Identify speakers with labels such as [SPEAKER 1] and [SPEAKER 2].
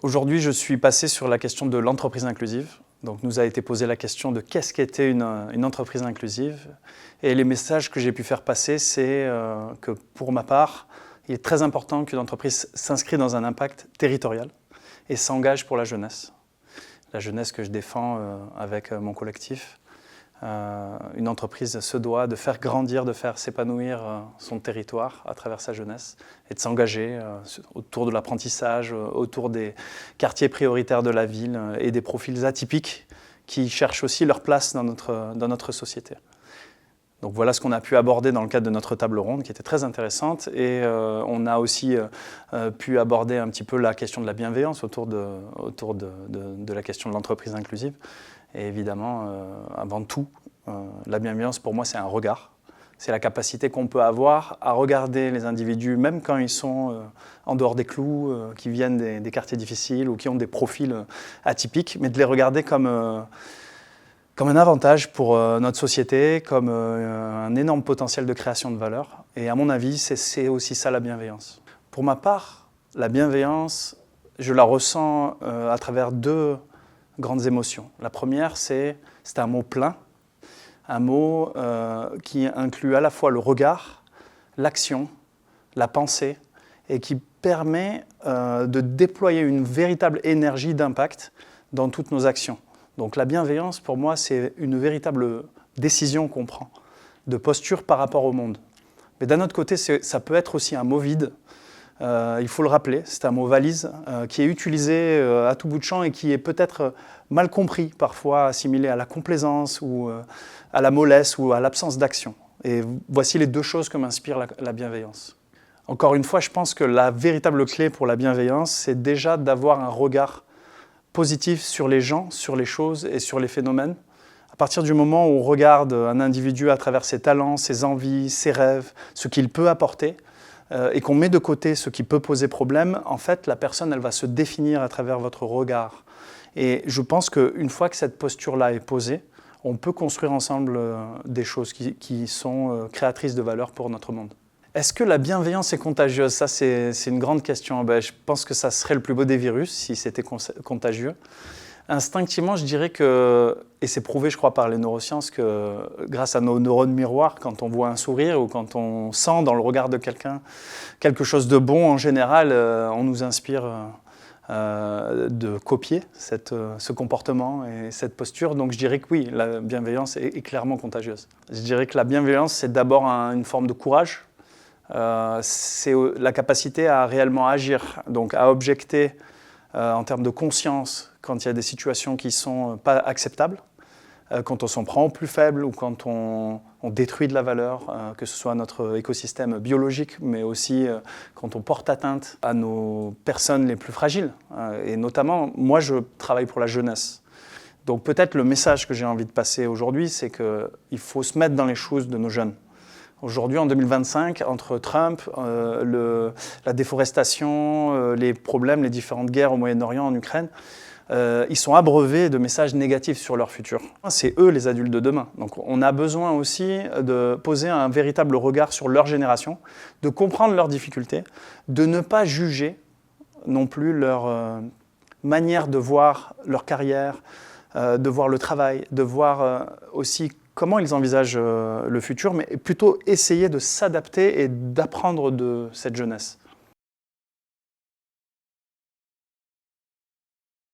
[SPEAKER 1] Aujourd'hui, je suis passé sur la question de l'entreprise inclusive. Donc, nous a été posée la question de qu'est-ce qu'était une entreprise inclusive. Et les messages que j'ai pu faire passer, c'est que pour ma part, il est très important qu'une entreprise s'inscrit dans un impact territorial et s'engage pour la jeunesse. La jeunesse que je défends avec mon collectif. Une entreprise se doit de faire grandir, de faire s'épanouir son territoire à travers sa jeunesse et de s'engager autour de l'apprentissage, autour des quartiers prioritaires de la ville et des profils atypiques qui cherchent aussi leur place dans notre société. Donc voilà ce qu'on a pu aborder dans le cadre de notre table ronde qui était très intéressante et on a aussi pu aborder un petit peu la question de la bienveillance autour de la question de l'entreprise inclusive. Et évidemment, avant tout, la bienveillance pour moi c'est un regard. C'est la capacité qu'on peut avoir à regarder les individus, même quand ils sont en dehors des clous, qui viennent des quartiers difficiles ou qui ont des profils atypiques, mais de les regarder comme un avantage pour notre société, comme un énorme potentiel de création de valeur. Et à mon avis, c'est aussi ça la bienveillance. Pour ma part, la bienveillance, je la ressens à travers deux grandes émotions. La première, c'est un mot plein, un mot qui inclut à la fois le regard, l'action, la pensée, et qui permet de déployer une véritable énergie d'impact dans toutes nos actions. Donc la bienveillance, pour moi, c'est une véritable décision qu'on prend, de posture par rapport au monde. Mais d'un autre côté, ça peut être aussi un mot vide. Il faut le rappeler, c'est un mot valise qui est utilisé à tout bout de champ et qui est peut-être mal compris, parfois assimilé à la complaisance ou à la mollesse ou à l'absence d'action. Et voici les deux choses que m'inspire la bienveillance. Encore une fois, je pense que la véritable clé pour la bienveillance, c'est déjà d'avoir un regard positif sur les gens, sur les choses et sur les phénomènes. À partir du moment où on regarde un individu à travers ses talents, ses envies, ses rêves, ce qu'il peut apporter, et qu'on met de côté ce qui peut poser problème, en fait, la personne, elle va se définir à travers votre regard. Et je pense qu'une fois que cette posture-là est posée, on peut construire ensemble des choses qui sont créatrices de valeur pour notre monde. Est-ce que la bienveillance est contagieuse? Ça, c'est une grande question. Je pense que ça serait le plus beau des virus si c'était contagieux. Instinctivement, je dirais que, et c'est prouvé, je crois, par les neurosciences, que grâce à nos neurones miroirs, quand on voit un sourire ou quand on sent dans le regard de quelqu'un quelque chose de bon, en général, on nous inspire de copier ce comportement et cette posture. Donc je dirais que oui, la bienveillance est clairement contagieuse. Je dirais que la bienveillance, c'est d'abord une forme de courage. C'est la capacité à réellement agir, donc à objecter en termes de conscience quand il y a des situations qui ne sont pas acceptables, quand on s'en prend au plus faible ou quand on détruit de la valeur, que ce soit notre écosystème biologique, mais aussi quand on porte atteinte à nos personnes les plus fragiles. Et notamment, moi, je travaille pour la jeunesse. Donc peut-être le message que j'ai envie de passer aujourd'hui, c'est qu'il faut se mettre dans les choses de nos jeunes. Aujourd'hui, en 2025, entre Trump, la déforestation, les problèmes, les différentes guerres au Moyen-Orient, en Ukraine, ils sont abreuvés de messages négatifs sur leur futur. C'est eux les adultes de demain. Donc on a besoin aussi de poser un véritable regard sur leur génération, de comprendre leurs difficultés, de ne pas juger non plus leur manière de voir leur carrière, de voir le travail, de voir aussi comment ils envisagent le futur, mais plutôt essayer de s'adapter et d'apprendre de cette jeunesse.